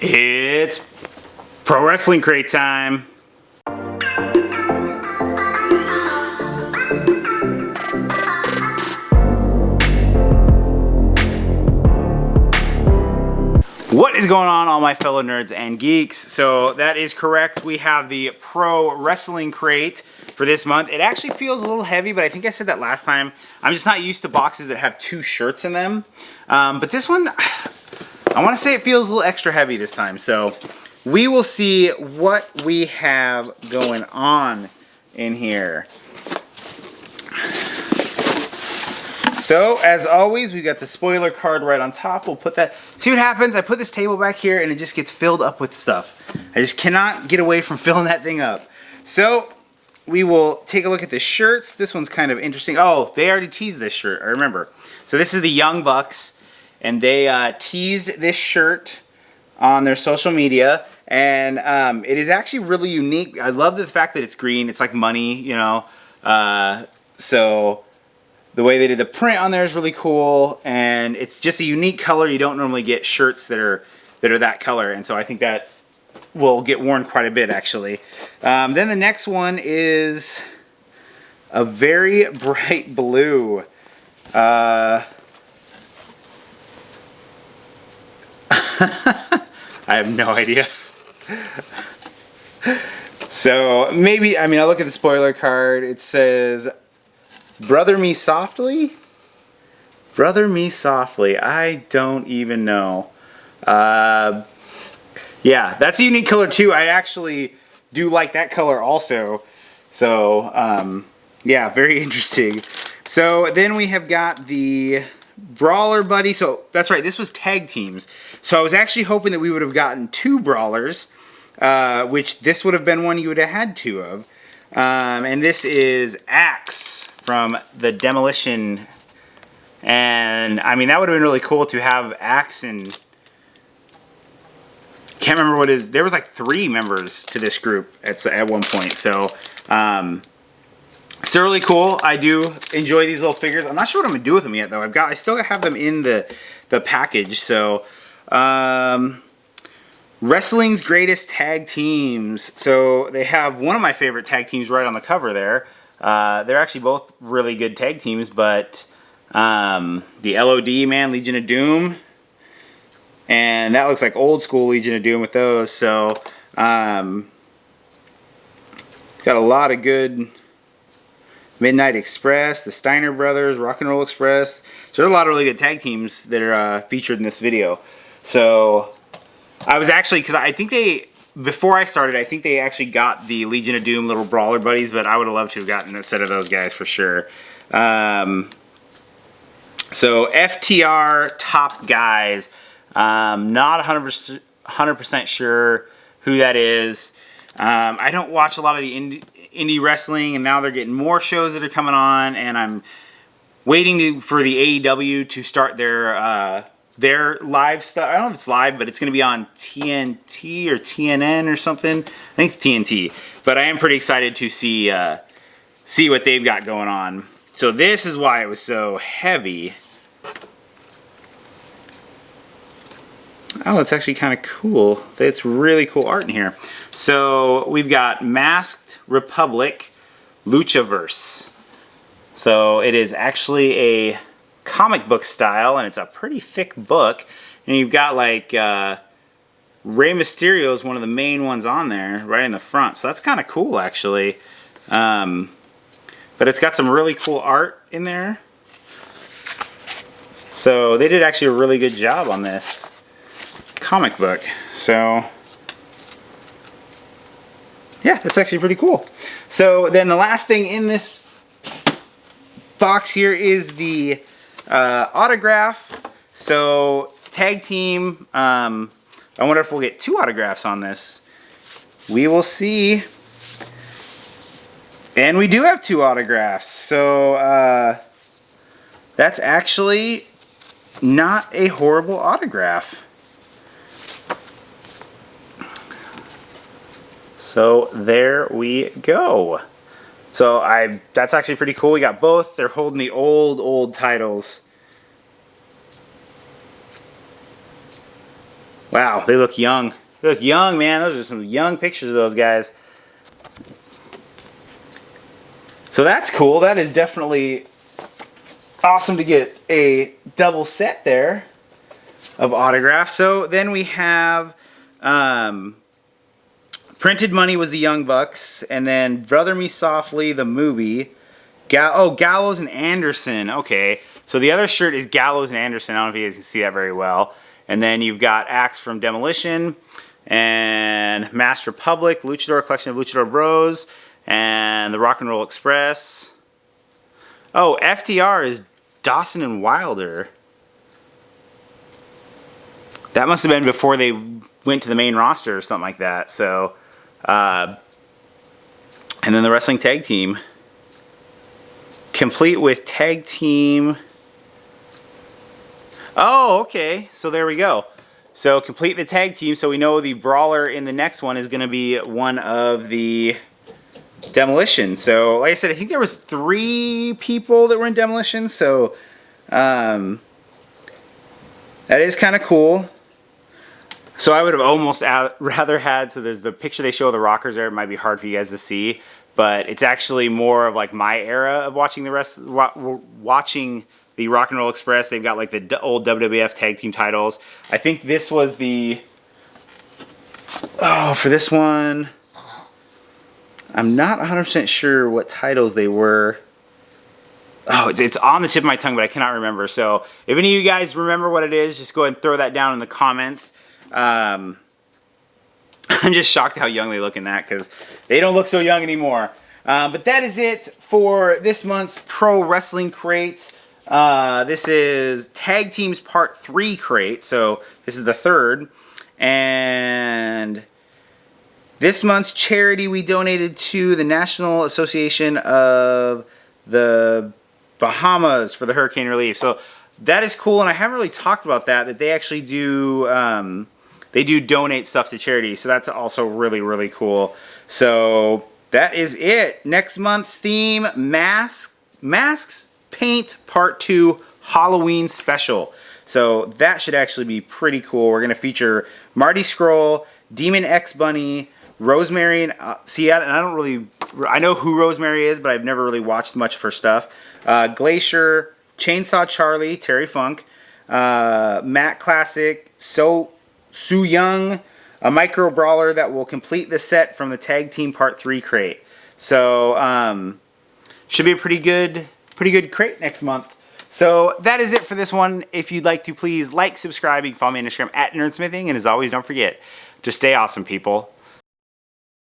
It's Pro Wrestling Crate time. What is going on, all my fellow nerds and geeks? So that is correct. We have the Pro Wrestling Crate for this month. It actually feels a little heavy, but I think I said that last time. I'm just not used to boxes that have 2 shirts in them. But this one, I want to say it feels a little extra heavy this time. So we will see what we have going on in here. So, as always, we've got the spoiler card right on top. We'll put that... See what happens? I put this table back here and it just gets filled up with stuff. I just cannot get away from filling that thing up. So, we will take a look at the shirts. This one's kind of interesting. Oh, they already teased this shirt, I remember. So this is the Young Bucks, and they teased this shirt on their social media. And it is actually really unique. I love the fact that it's green. It's like money, you know. So... the way they did the print on there is really cool, and it's just a unique color. You don't normally get shirts that are that color, and so I think that will get worn quite a bit, actually. Then the next one is a very bright blue. I have no idea. So maybe, I mean, I look at the spoiler card. It says... Brother Me Softly? Brother Me Softly. I don't even know. Yeah, that's a unique color too. I actually do like that color also. So, yeah, very interesting. So then we have got the Brawler Buddy. So that's right, this was tag teams. So I was actually hoping that we would have gotten 2 Brawlers, which this would have been one you would have had 2 of. And this is Axe from the Demolition, and I mean that would have been really cool to have Axe, and can't remember what is. There was like 3 members to this group at one point, so it's really cool. I do enjoy these little figures. I'm not sure what I'm gonna do with them yet, though. I still have them in the package. So Wrestling's Greatest Tag Teams. So they have one of my favorite tag teams right on the cover there. They're actually both really good tag teams, but the LOD, man, Legion of Doom, and that looks like old school Legion of Doom with those. So got a lot of good. Midnight Express, the Steiner Brothers, Rock and Roll Express. So there are a lot of really good tag teams that are featured in this video. So I was actually, because I think they... Before I started, I think they actually got the Legion of Doom little brawler buddies, but I would have loved to have gotten a set of those guys for sure. So FTR top guys, not 100% sure who that is. I don't watch a lot of the indie wrestling, and now they're getting more shows that are coming on, and I'm waiting for the AEW to start their live stuff. I don't know if it's live, but it's going to be on TNT or TNN or something. I think it's TNT. But I am pretty excited to see what they've got going on. So this is why it was so heavy. Oh, it's actually kind of cool. It's really cool art in here. So we've got Masked Republic Luchaverse. So it is actually a comic book style, and it's a pretty thick book, and you've got like Rey Mysterio is one of the main ones on there right in the front, so that's kind of cool actually. But it's got some really cool art in there, so they did actually a really good job on this comic book. So yeah, that's actually pretty cool. So then the last thing in this box here is the autograph. So tag team, I wonder if we'll get 2 autographs on this. We will see. And we do have 2 autographs. So that's actually not a horrible autograph. So there we go. So that's actually pretty cool. We got both. They're holding the old titles. Wow, they look young. They look young, man. Those are some young pictures of those guys. So that's cool. That is definitely awesome to get a double set there of autographs. So then we have Printed Money was the Young Bucks, and then Brother Me Softly, the movie. Gallows and Anderson. Okay, so the other shirt is Gallows and Anderson. I don't know if you guys can see that very well. And then you've got Axe from Demolition, and Masked Republic, Luchador Collection of Luchador Bros, and the Rock and Roll Express. Oh, FTR is Dawson and Wilder. That must have been before they went to the main roster or something like that. So, and then the Wrestling Tag Team. Complete with Tag Team. Oh, okay. So there we go. So complete the Tag Team. So we know the Brawler in the next one is going to be one of the Demolition. So like I said, I think there was 3 people that were in Demolition. So that is kind of cool. So I would have almost rather had, so there's the picture they show of the Rockers there. It might be hard for you guys to see, but it's actually more of like my era of watching watching the Rock and Roll Express. They've got like the old WWF tag team titles. I think this was the, for this one, I'm not 100% sure what titles they were. Oh, it's on the tip of my tongue, but I cannot remember. So if any of you guys remember what it is, just go ahead and throw that down in the comments. I'm just shocked how young they look in that, because they don't look so young anymore. But that is it for this month's Pro Wrestling Crate. This is Tag Teams Part 3 crate, so this is the 3rd. And this month's charity we donated to the National Association of the Bahamas for the hurricane relief. So that is cool, and I haven't really talked about that they actually do, they do donate stuff to charity, so that's also really, really cool. So that is it. Next month's theme, Masks Paint Part 2 Halloween Special. So that should actually be pretty cool. We're going to feature Marty Scurll, Demon X Bunny, Rosemary, and I know who Rosemary is, but I've never really watched much of her stuff. Glacier, Chainsaw Charlie, Terry Funk, Matt Classic, Su Young, a micro brawler that will complete the set from the Tag Team Part 3 crate. So, should be a pretty good crate next month. So that is it for this one. If you'd like to, please like, subscribe. You can follow me on Instagram at Nerdsmithing. And as always, don't forget to stay awesome, people.